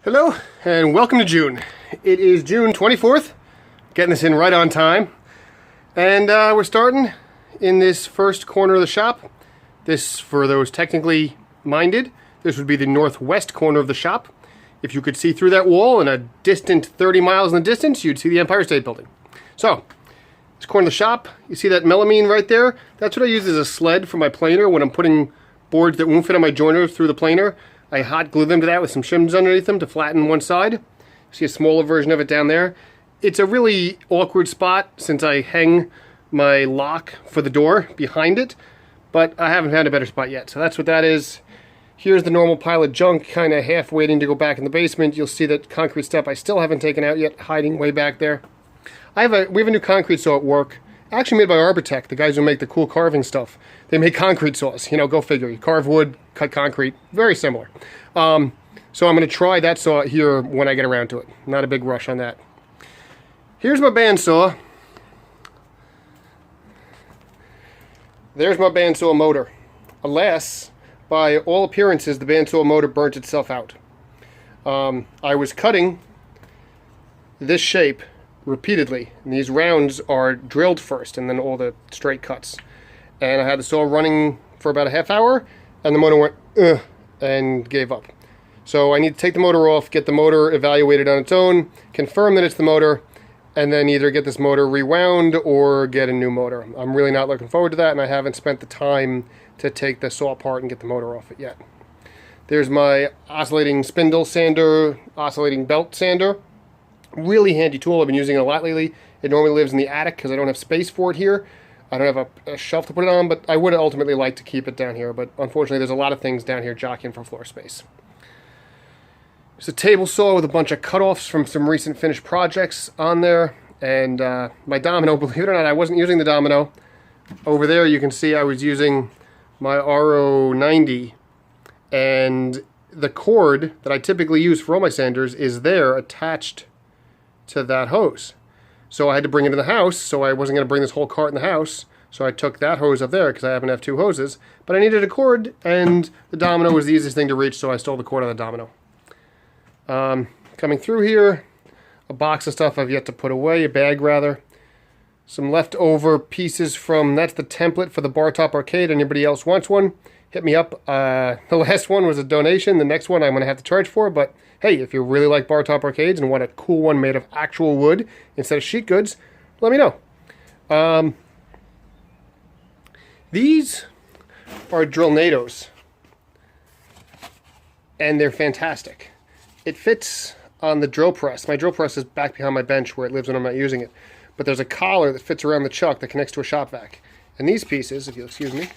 Hello and welcome to June. It is June 24th, getting this in right on time. And we're starting in this first corner of the shop. This, for those technically minded, this would be the northwest corner of the shop. If you could see through that wall in a distant 30 miles in the distance, you'd see the Empire State Building. So, this corner of the shop, you see that melamine right there? That's what I use as a sled for my planer when I'm putting boards that won't fit on my joiner through the planer. I hot glue them to that with some shims underneath them to flatten one side. See a smaller version of it down there. It's a really awkward spot since I hang my lock for the door behind it, but I haven't found a better spot yet. So that's what that is. Here's the normal pile of junk, kind of half waiting to go back in the basement. You'll see that concrete step I still haven't taken out yet, hiding way back there. We have a new concrete saw at work, actually made by Arbortech, the guys who make the cool carving stuff. They make concrete saws, you know, go figure. You carve wood, cut concrete, very similar. So I'm going to try that saw here when I get around to it. Not a big rush on that. Here's my bandsaw. There's my bandsaw motor. Alas, by all appearances, the bandsaw motor burnt itself out. I was cutting this shape repeatedly, and these rounds are drilled first and then all the straight cuts, and I had the saw running for about a half hour and the motor went ugh, and gave up. So I need to take the motor off, get the motor evaluated on its own, confirm that it's the motor, and then either get this motor rewound or get a new motor. I'm really not looking forward to that, and I haven't spent the time to take the saw apart and get the motor off it yet. There's my oscillating spindle sander, oscillating belt sander. Really handy tool. I've been using it a lot lately. It normally lives in the attic because I don't have space for it here. I don't have a shelf to put it on, but I would ultimately like to keep it down here. But unfortunately, there's a lot of things down here jockeying for floor space. There's a table saw with a bunch of cutoffs from some recent finished projects on there. And my domino, believe it or not, I wasn't using the domino. Over there, you can see I was using my RO90. And the cord that I typically use for all my sanders is there attached to that hose. So I had to bring it in the house, so I wasn't going to bring this whole cart in the house, so I took that hose up there because I happen to have two hoses, but I needed a cord, and the domino was the easiest thing to reach, so I stole the cord on the domino. Coming through here, a box of stuff I've yet to put away, a bag rather, some leftover pieces from, that's the template for the Bar Top Arcade. Anybody else wants one, hit me up. The last one was a donation, the next one I'm going to have to charge for, but hey, if you really like Bar Top Arcades and want a cool one made of actual wood instead of sheet goods, let me know. These are Drillnados, and they're fantastic. It fits on the drill press. My drill press is back behind my bench where it lives when I'm not using it. But there's a collar that fits around the chuck that connects to a shop vac. And these pieces, if you'll excuse me,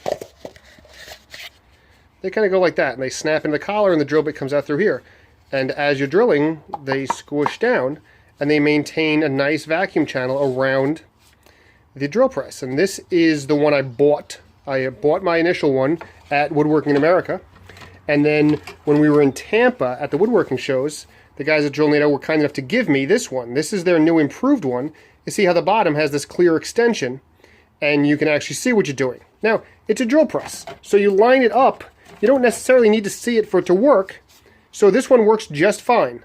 they kind of go like that, and they snap into the collar, and the drill bit comes out through here. And as you're drilling, they squish down, and they maintain a nice vacuum channel around the drill press. And this is the one I bought. I bought my initial one at Woodworking in America. And then when we were in Tampa at the woodworking shows, the guys at Drillnado were kind enough to give me this one. This is their new improved one. You see how the bottom has this clear extension, and you can actually see what you're doing. Now, it's a drill press, so you line it up. You don't necessarily need to see it for it to work. So this one works just fine.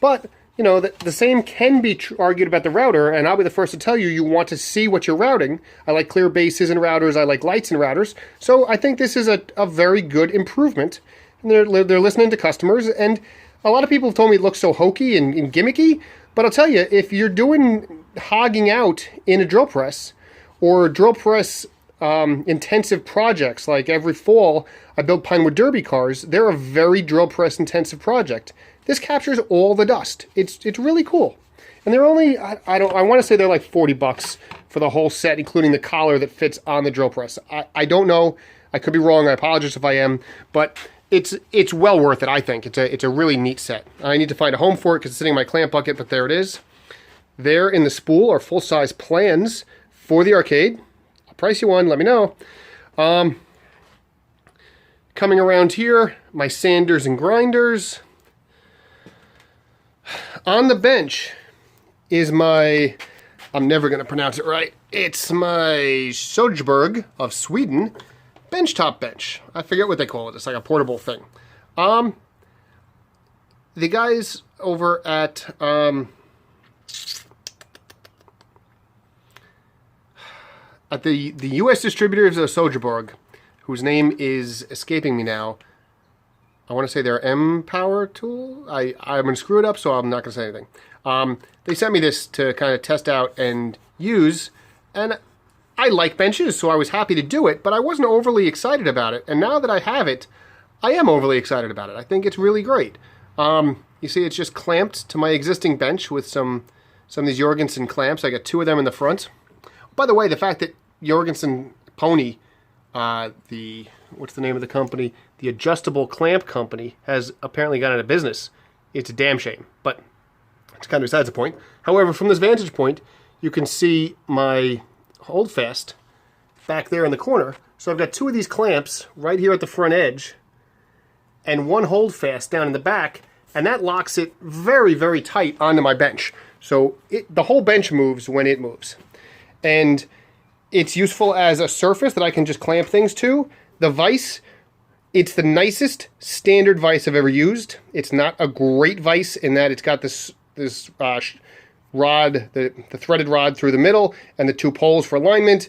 But, you know, the same can be argued about the router, and I'll be the first to tell you, you want to see what you're routing. I like clear bases in routers, I like lights in routers, so I think this is a very good improvement. And they're listening to customers, and a lot of people have told me it looks so hokey and gimmicky, but I'll tell you, if you're doing hogging out in a drill press, or drill press intensive projects, like every fall I build Pinewood Derby cars, they're a very drill press intensive project. This captures all the dust. It's really cool. And they're only, I want to say they're like 40 bucks for the whole set, including the collar that fits on the drill press. I don't know. I could be wrong. I apologize if I am, but it's well worth it, I think. It's a really neat set. I need to find a home for it because it's sitting in my clamp bucket, but there it is. There in the spool are full-size plans for the arcade. I'll price you one, let me know. Coming around here, my sanders and grinders. On the bench is my, I'm never going to pronounce it right, it's my Sojberg of Sweden benchtop bench. I forget what they call it. It's like a portable thing. the guys over at the U.S. distributors of Sojaborg, whose name is escaping me now. I want to say they're M-Power Tool. I'm going to screw it up, so I'm not going to say anything. They sent me this to kind of test out and use, and I like benches, so I was happy to do it, but I wasn't overly excited about it. And now that I have it, I am overly excited about it. I think it's really great. You see, it's just clamped to my existing bench with some of these Jorgensen clamps. I got 2 of them in the front. By the way, the fact that Jorgensen Pony, what's the name of the company? The Adjustable Clamp Company has apparently gone out of business. It's a damn shame, but it's kind of besides the point. However, from this vantage point, you can see my holdfast back there in the corner. So I've got 2 of these clamps right here at the front edge and 1 holdfast down in the back, and that locks it very, very tight onto my bench. So the whole bench moves when it moves. And it's useful as a surface that I can just clamp things to. The vise, it's the nicest standard vise I've ever used. It's not a great vise in that it's got this rod, the threaded rod through the middle, and the 2 poles for alignment.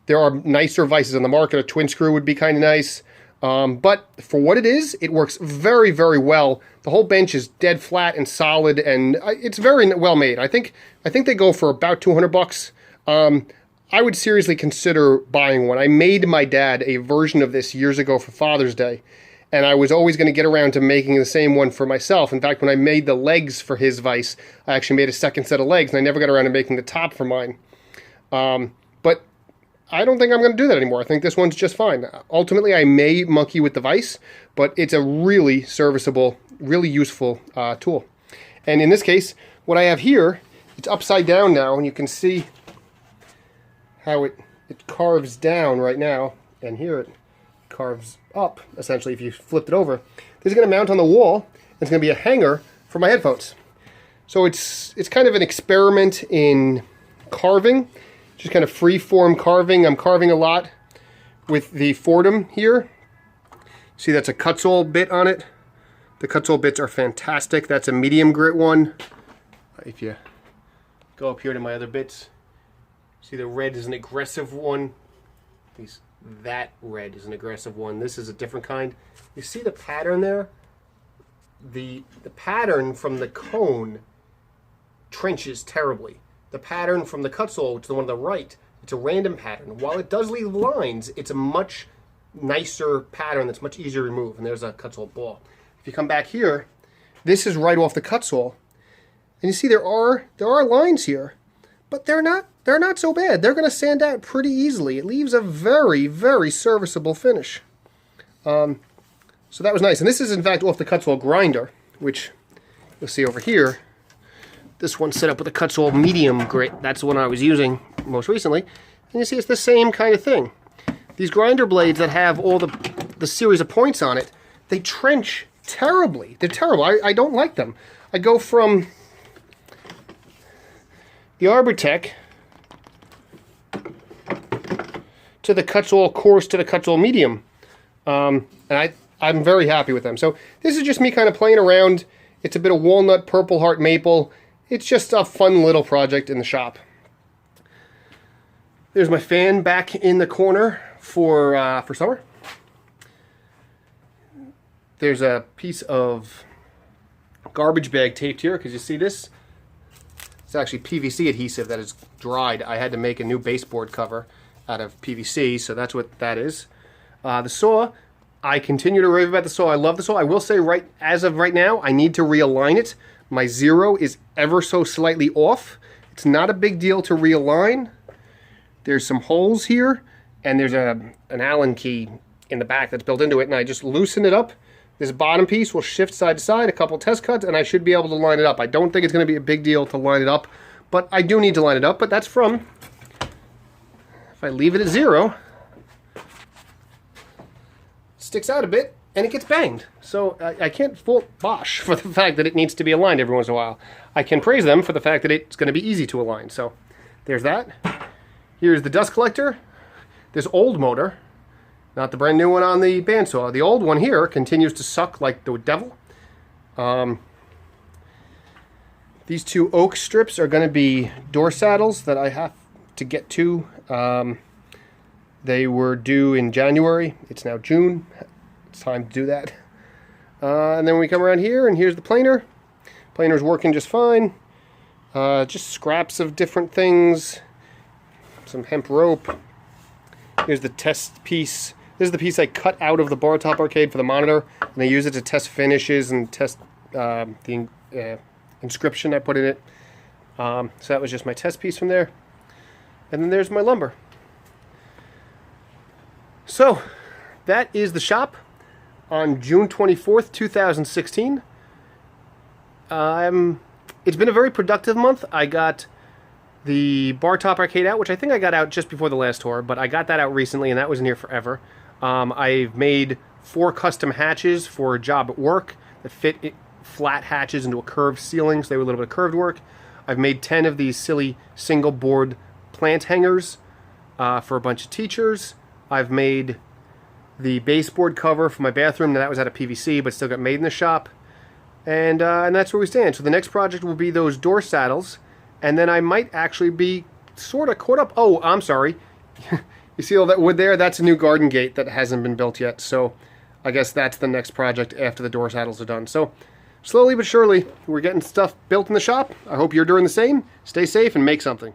There are nicer vices on the market. A twin screw would be kind of nice. But for what it is, it works very, very well. The whole bench is dead flat and solid, and it's very well made. I think they go for about $200. I would seriously consider buying one. I made my dad a version of this years ago for Father's Day, and I was always going to get around to making the same one for myself. In fact, when I made the legs for his vise, I actually made a second set of legs, and I never got around to making the top for mine. But I don't think I'm going to do that anymore. I think this one's just fine. Ultimately, I may monkey with the vise, but it's a really serviceable, really useful tool. And in this case, what I have here, it's upside down now, and you can see how it carves down right now, and here it carves up, essentially, if you flipped it over. This is going to mount on the wall, and it's going to be a hanger for my headphones. So it's kind of an experiment in carving, just kind of free-form carving. I'm carving a lot with the Foredom here. See, that's a Kutzall bit on it. The Kutzall bits are fantastic. That's a medium grit one. If you go up here to my other bits, see the red is an aggressive one. That red is an aggressive one. This is a different kind. You see the pattern there? The pattern from the cone trenches terribly. The pattern from the Kutzall, which is the one on the right, it's a random pattern. While it does leave lines, it's a much nicer pattern that's much easier to remove. And there's a Kutzall ball. If you come back here, this is right off the Kutzall. And you see there are lines here, but they're not so bad. They're going to sand out pretty easily. It leaves a very, very serviceable finish. So that was nice. And this is, in fact, off the Kutzall grinder, which you'll see over here. This one's set up with a Kutzall medium grit. That's the one I was using most recently. And you see it's the same kind of thing. These grinder blades that have all the series of points on it, they trench terribly. They're terrible. I don't like them. I go from the Arbortech to the Kutzall coarse to the Kutzall medium. And I'm very happy with them. So this is just me kind of playing around. It's a bit of walnut, purple heart, maple. It's just a fun little project in the shop. There's my fan back in the corner for summer. There's a piece of garbage bag taped here, because you see this? It's actually PVC adhesive that is dried. I had to make a new baseboard cover out of PVC, so that's what that is. The saw, I continue to rave about the saw. I love the saw. I will say, as of right now, I need to realign it. My zero is ever so slightly off. It's not a big deal to realign. There's some holes here, and there's an Allen key in the back that's built into it, and I just loosen it up. This bottom piece will shift side to side, a couple test cuts, and I should be able to line it up. I don't think it's going to be a big deal to line it up, but I do need to line it up. But that's from, if I leave it at 0, it sticks out a bit, and it gets banged. So I can't fault Bosch for the fact that it needs to be aligned every once in a while. I can praise them for the fact that it's going to be easy to align. So there's that. Here's the dust collector. This old motor, not the brand new one on the bandsaw. The old one here continues to suck like the devil. These two oak strips are going to be door saddles that I have to get to. They were due in January. It's now June. It's time to do that. And then we come around here, and here's the planer. Planer's working just fine. Just scraps of different things. Some hemp rope. Here's the test piece. This is the piece I cut out of the Bar Top Arcade for the monitor, and they use it to test finishes and test the inscription I put in it. So that was just my test piece from there. And then there's my lumber. So that is the shop on June 24th, 2016. It's been a very productive month. I got the Bar Top Arcade out, which I think I got out just before the last tour, but I got that out recently, and that was in here forever. I've made 4 custom hatches for a job at work that fit flat hatches into a curved ceiling, so they were a little bit of curved work. I've made 10 of these silly single board plant hangers for a bunch of teachers. I've made the baseboard cover for my bathroom. Now that was out of PVC, but still got made in the shop. And that's where we stand. So the next project will be those door saddles, and then I might actually be sort of caught up. Oh, I'm sorry. You see all that wood there? That's a new garden gate that hasn't been built yet. So I guess that's the next project after the door saddles are done. So slowly but surely, we're getting stuff built in the shop. I hope you're doing the same. Stay safe and make something.